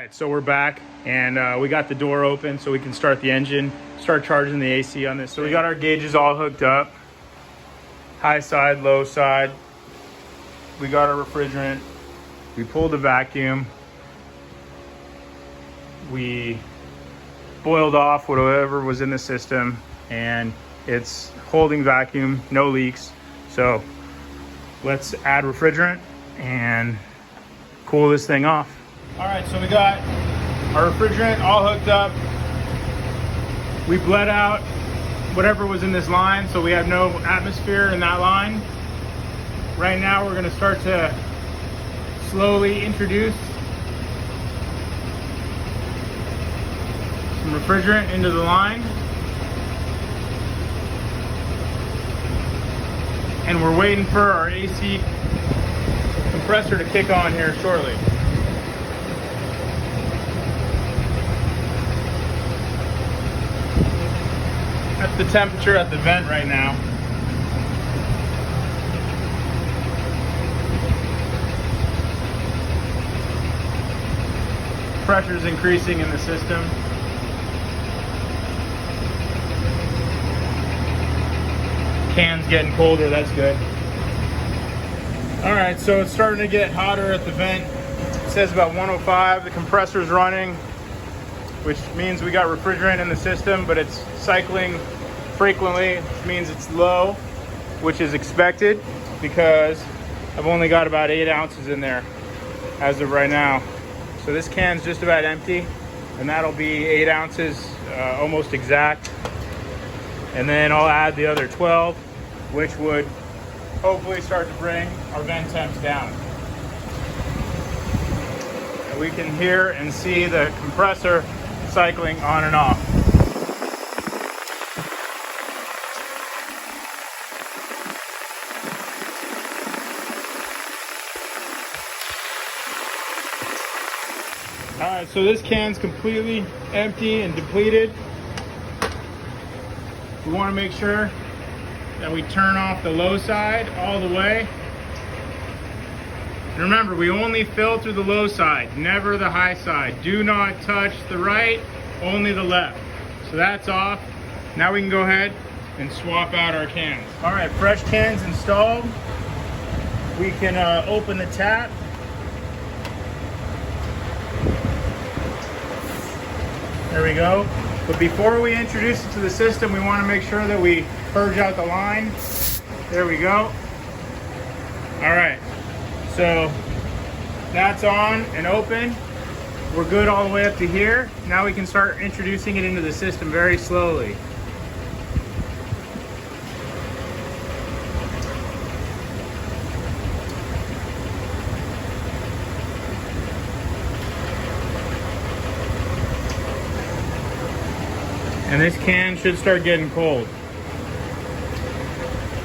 right, so we're back and we got the door open so we can start the engine, start charging the AC on this. So we got our gauges all hooked up, high side, low side. We got our refrigerant. We pulled the vacuum. We boiled off whatever was in the system and it's holding vacuum, no leaks. So let's add refrigerant and cool this thing off. All right, so we got our refrigerant all hooked up. We bled out whatever was in this line, so we have no atmosphere in that line. Right now we're gonna start to slowly introduce some refrigerant into the line. And we're waiting for our AC compressor to kick on here shortly. That's the temperature at the vent right now. Pressure is increasing in the system. Can's getting colder, that's good. All right, so it's starting to get hotter at the vent. It says about 105, the compressor's running, which means we got refrigerant in the system, but it's cycling frequently, which means it's low, which is expected because I've only got about 8 ounces in there as of right now. So this can's just about empty, and that'll be 8 ounces, almost exact. And then I'll add the other 12, which would hopefully start to bring our vent temps down. And we can hear and see the compressor cycling on and off. All right, so this can's completely empty and depleted. We want to make sure that we turn off the low side all the way. And remember, we only fill through the low side, never the high side. Do not touch the right, only the left. So that's off. Now we can go ahead and swap out our cans. All right, fresh cans installed. We can open the tap. There we go. But before we introduce it to the system, we want to make sure that we purge out the line. There we go. All right, so that's on and open. We're good all the way up to here. Now we can start introducing it into the system very slowly. And this can should start getting cold.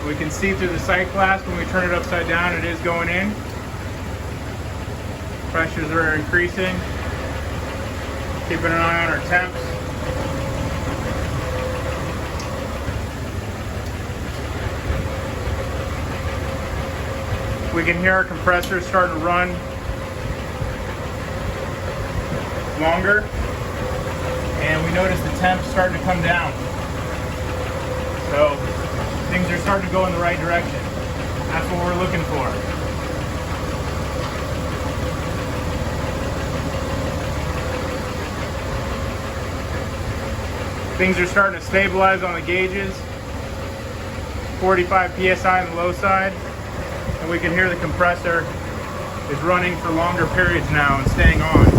We can see through the sight glass when we turn it upside down, it is going in. Pressures are increasing. Keeping an eye on our temps. We can hear our compressor starting to run longer. And we notice the temps starting to come down. So things are starting to go in the right direction. That's what we're looking for. Things are starting to stabilize on the gauges. 45 PSI on the low side. And we can hear the compressor is running for longer periods now and staying on.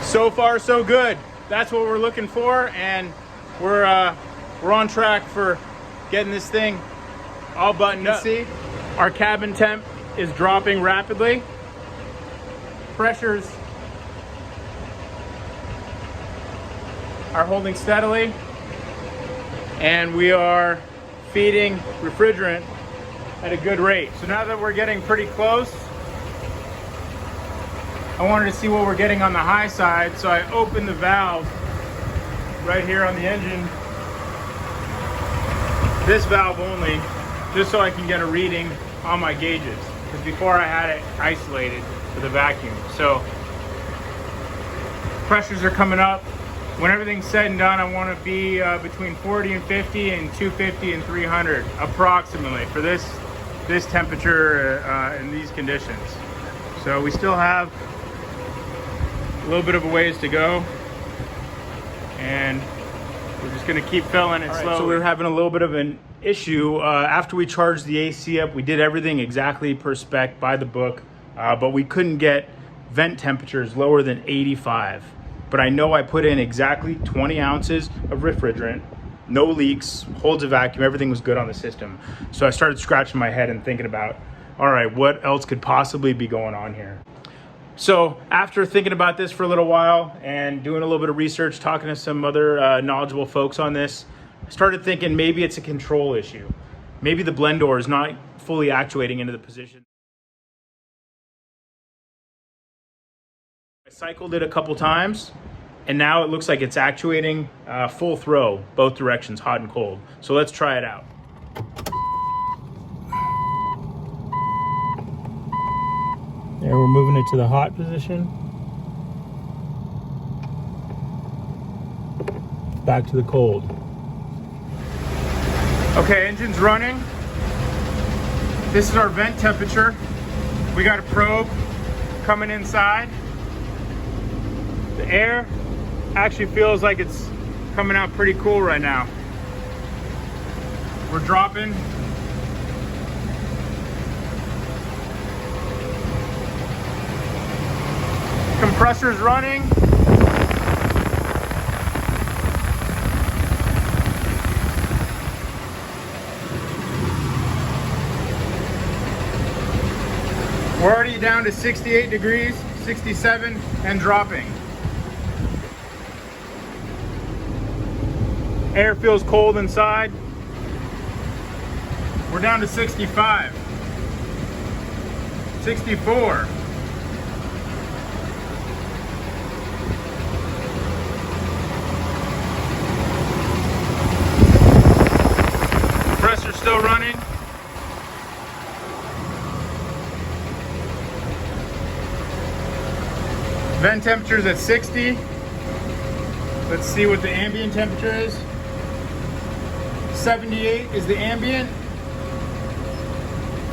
So far, so good. That's what we're looking for, and we're on track for getting this thing all buttoned up. See, our cabin temp is dropping rapidly. Pressures are holding steadily, and we are feeding refrigerant at a good rate. So now that we're getting pretty close, I wanted to see what we're getting on the high side, so I opened the valve right here on the engine. This valve only, just so I can get a reading on my gauges. Because before I had it isolated for the vacuum. So pressures are coming up. When everything's said and done, I want to be between 40 and 50 and 250 and 300 approximately for this temperature in these conditions. So we still have a little bit of a ways to go, and we're just going to keep filling it slowly. So we were having a little bit of an issue after we charged the AC up. We did everything exactly per spec by the book, but we couldn't get vent temperatures lower than 85. But I know I put in exactly 20 ounces of refrigerant, no leaks, holds a vacuum, everything was good on the system. So I started scratching my head and thinking about, all right, what else could possibly be going on here? So after thinking about this for a little while and doing a little bit of research, talking to some other knowledgeable folks on this, I started thinking maybe it's a control issue. Maybe the blend door is not fully actuating into the position. I cycled it a couple times, and now it looks like it's actuating full throw, both directions, hot and cold. So let's try it out. There, we're moving it to the hot position. Back to the cold. Okay, engine's running. This is our vent temperature. We got a probe coming inside. The air actually feels like it's coming out pretty cool right now. We're dropping. Compressor's running. We're already down to 68 degrees, 67, and dropping. Air feels cold inside. We're down to 65, 64. Compressor's still running. Vent temperature's at 60. Let's see what the ambient temperature is. 78 is the ambient,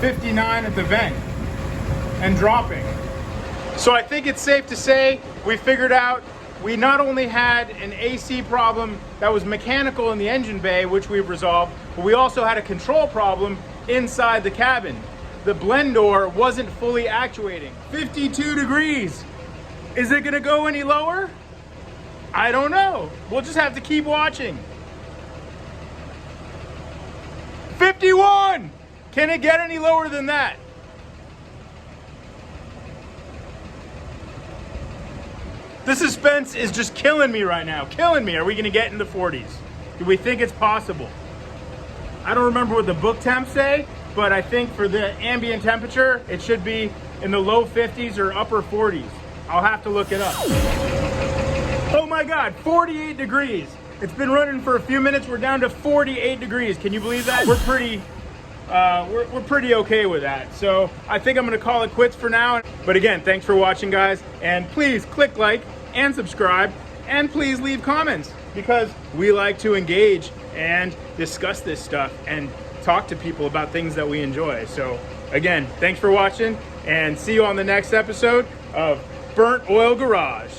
59 at the vent, and dropping. So I think it's safe to say we figured out we not only had an AC problem that was mechanical in the engine bay, which we've resolved, but we also had a control problem inside the cabin. The blend door wasn't fully actuating. 52 degrees. Is it gonna go any lower? I don't know. We'll just have to keep watching. 51! Can it get any lower than that? The suspense is just killing me right now. Killing me. Are we gonna get in the 40s? Do we think it's possible? I don't remember what the book temps say, but I think for the ambient temperature, it should be in the low 50s or upper 40s. I'll have to look it up. Oh my God, 48 degrees. It's been running for a few minutes. We're down to 48 degrees. Can you believe that? We're pretty okay with that. So I think I'm gonna call it quits for now. But again, thanks for watching, guys. And please click like and subscribe, and please leave comments, because we like to engage and discuss this stuff and talk to people about things that we enjoy. So again, thanks for watching, and see you on the next episode of Burnt Oil Garage.